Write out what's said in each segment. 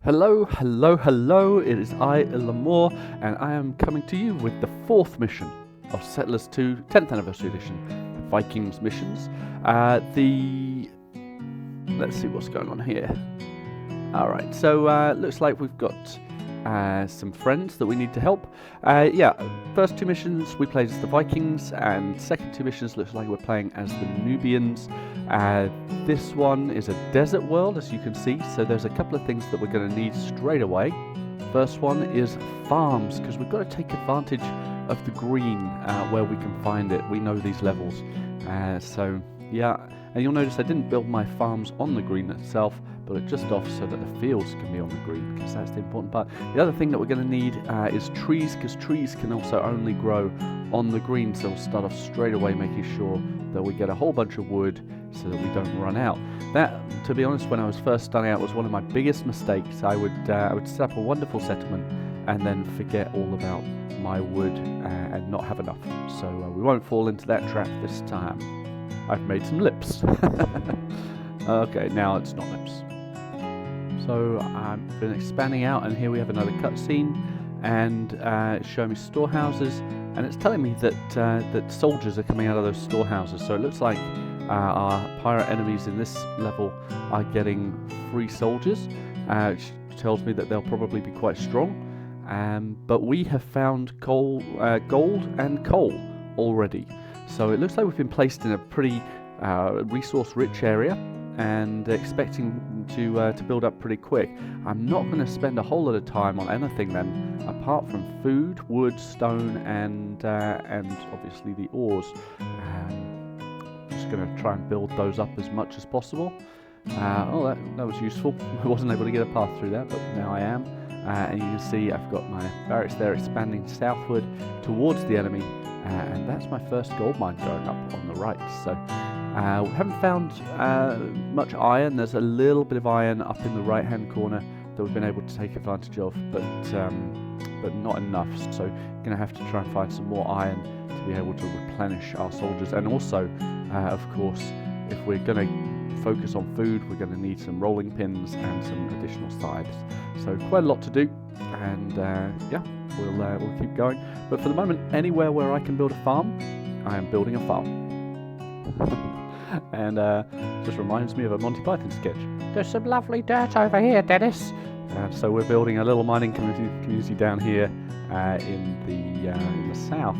Hello, hello, hello, it is I, Lamore, and I am coming to you with the 4th mission of Settlers 2 10th Anniversary Edition Vikings missions. Let's see what's going on here. Alright, so looks like we've got some friends that we need to help. First 2 missions we played as the Vikings, and second 2 missions looks like we're playing as the Nubians. This one is a desert world, as you can see, so there's a couple of things that we're going to need straight away. First one is farms, because we've got to take advantage of the green where we can find it. We know these levels, and you'll notice I didn't build my farms on the green itself, but it just off so that the fields can be on the green, because that's the important part. The other thing that we're going to need is trees, because trees can also only grow on the green, so we'll start off straight away making sure that we get a whole bunch of wood so that we don't run out. That, to be honest, when I was first starting out, was one of my biggest mistakes. I would set up a wonderful settlement and then forget all about my wood and not have enough. So we won't fall into that trap this time. I've made some lips. Okay, now it's not lips. So I've been expanding out, and here we have another cutscene, and it's showing me storehouses, and it's telling me that soldiers are coming out of those storehouses. So it looks like our pirate enemies in this level are getting free soldiers, which tells me that they'll probably be quite strong. But we have found gold and coal already. So it looks like we've been placed in a pretty resource-rich area, and expecting to build up pretty quick. I'm not going to spend a whole lot of time on anything then, apart from food, wood, stone, and obviously the ores. Just going to try and build those up as much as possible. That was useful. I wasn't able to get a path through that, but now I am. And you can see I've got my barracks there expanding southward towards the enemy, and that's my first gold mine going up on the right. So we haven't found much iron. There's a little bit of iron up in the right hand corner that we've been able to take advantage of, but not enough. So going to have to try and find some more iron to be able to replenish our soldiers. And also, of course, if we're going to focus on food, we're going to need some rolling pins and some additional sides. So quite a lot to do, and we'll keep going. But for the moment, anywhere where I can build a farm, I am building a farm. And just reminds me of a Monty Python sketch. There's some lovely dirt over here, Dennis. So we're building a little mining community down here in the south,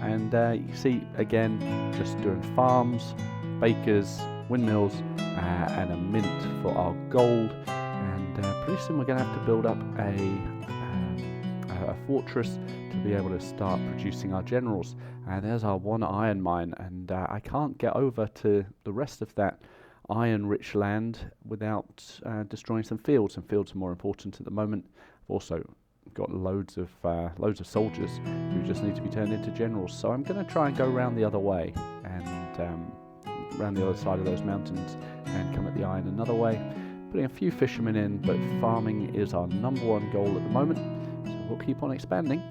and you see again just doing farms, bakers, windmills, and a mint for our gold. And pretty soon we're going to have to build up a fortress to be able to start producing our generals. There's our one iron mine, and I can't get over to the rest of that iron-rich land without destroying some fields. And fields are more important at the moment. I've also got loads of soldiers who just need to be turned into generals. So I'm going to try and go around the other way and around the other side of those mountains and come at the iron another way. Putting a few fishermen in, but farming is our #1 goal at the moment. So we'll keep on expanding.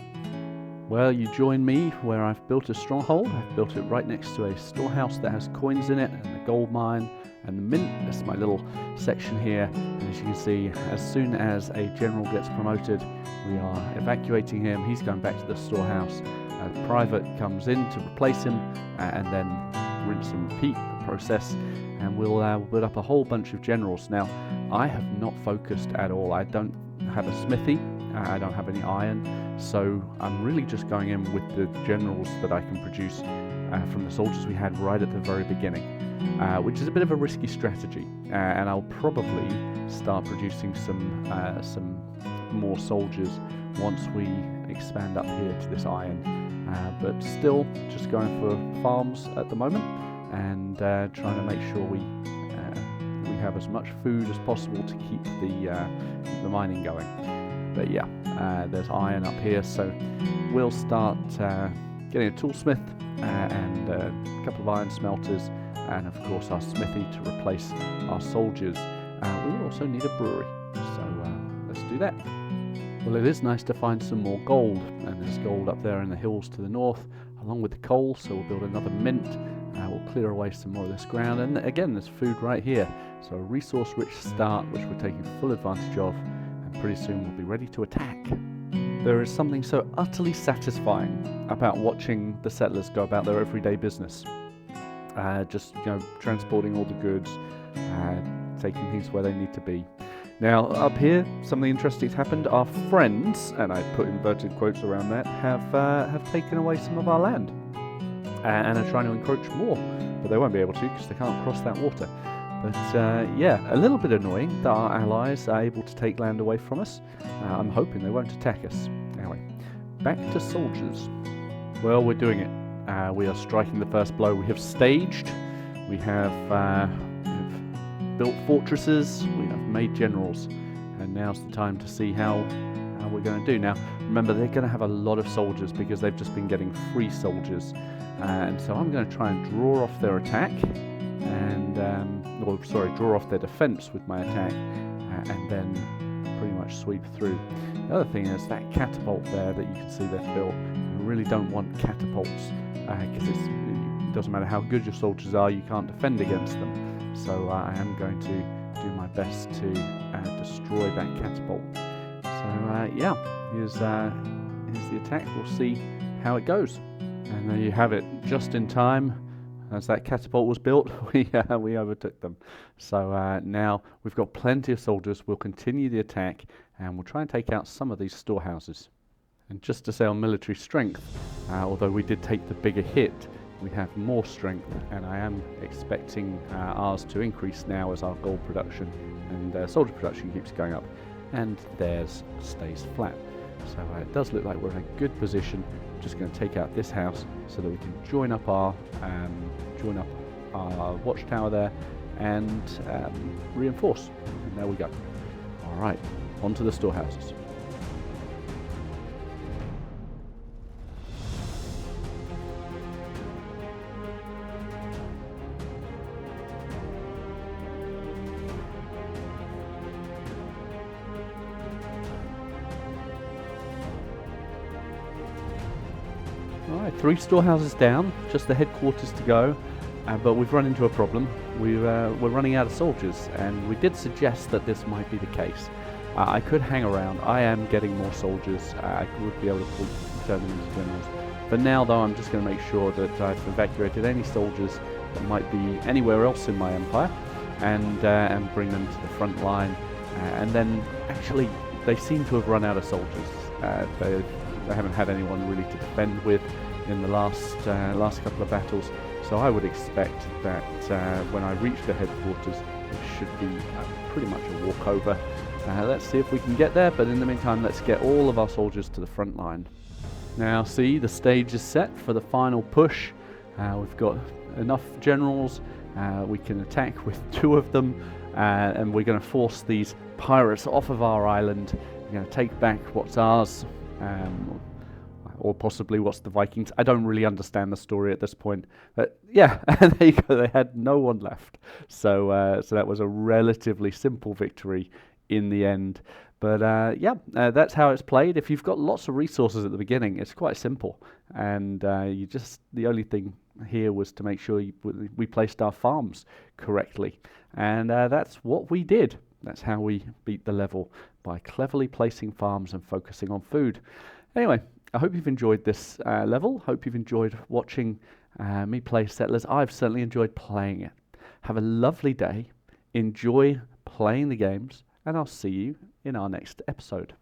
Well, you join me where I've built a stronghold. I've built it right next to a storehouse that has coins in it, and a gold mine, and the mint. That's my little section here. And as you can see, as soon as a general gets promoted, we are evacuating him. He's going back to the storehouse. A private comes in to replace him, and then rinse and repeat the process. And we'll build up a whole bunch of generals. Now, I have not focused at all. I don't have a smithy. I don't have any iron. So I'm really just going in with the generals that I can produce from the soldiers we had right at the very beginning, which is a bit of a risky strategy. And I'll probably start producing some more soldiers once we expand up here to this iron. But still, just going for farms at the moment, and trying to make sure we have as much food as possible to keep the mining going. But yeah, there's iron up here, so we'll start getting a toolsmith and a couple of iron smelters, and of course our smithy to replace our soldiers. We will also need a brewery, so let's do that. Well, it is nice to find some more gold, and there's gold up there in the hills to the north, along with the coal, so we'll build another mint. We'll clear away some more of this ground, and again there's food right here, so a resource rich start which we're taking full advantage of. and pretty soon we'll be ready to attack. There is something so utterly satisfying about watching the settlers go about their everyday business. Just transporting all the goods, taking things where they need to be. Now up here, something interesting's happened. Our friends, and I put inverted quotes around that, have taken away some of our land and are trying to encroach more, but they won't be able to because they can't cross that water. But a little bit annoying that our allies are able to take land away from us. I'm hoping they won't attack us. Anyway, back to soldiers. Well, we're doing it. We are striking the first blow. We have staged. We have built fortresses. We have made generals. And now's the time to see how we're going to do. Now, remember, they're going to have a lot of soldiers because they've just been getting free soldiers. And so I'm going to try and draw off their attack. And draw off their defense with my attack, and then pretty much sweep through. The other thing is that catapult there that you can see they've built. I really don't want catapults because it doesn't matter how good your soldiers are, you can't defend against them. So I am going to do my best to destroy that catapult. So here's the attack. We'll see how it goes. And there you have it, just in time. As that catapult was built, we overtook them. So now we've got plenty of soldiers. We'll continue the attack and we'll try and take out some of these storehouses. And just to say on military strength, although we did take the bigger hit, we have more strength, and I am expecting ours to increase now as our gold production and soldier production keeps going up, and theirs stays flat. So it does look like we're in a good position. Just going to take out this house so that we can join up our watchtower there and reinforce. And there we go. All right, on to the storehouses. Alright, 3 storehouses down, just the headquarters to go, but we've run into a problem. We're running out of soldiers, and we did suggest that this might be the case. I could hang around. I am getting more soldiers. I would be able to turn them into generals. But now, though, I'm just going to make sure that I've evacuated any soldiers that might be anywhere else in my empire, and bring them to the front line. And then, actually, they seem to have run out of soldiers. They haven't had anyone really to defend with in the last couple of battles, so I would expect that when I reach the headquarters, it should be pretty much a walkover. Let's see if we can get there, but in the meantime, let's get all of our soldiers to the front line. Now, see, the stage is set for the final push. We've got enough generals. We can attack with 2 of them, and we're going to force these pirates off of our island. We're going to take back what's ours. Or possibly what's the Vikings. I don't really understand the story at this point. But yeah, there you go. They had no one left. So that was a relatively simple victory in the end. But that's how it's played. If you've got lots of resources at the beginning, it's quite simple. And the only thing here was to make sure we placed our farms correctly. And that's what we did. That's how we beat the level, by cleverly placing farms and focusing on food. Anyway, I hope you've enjoyed this level. Hope you've enjoyed watching me play Settlers. I've certainly enjoyed playing it. Have a lovely day. Enjoy playing the games, and I'll see you in our next episode.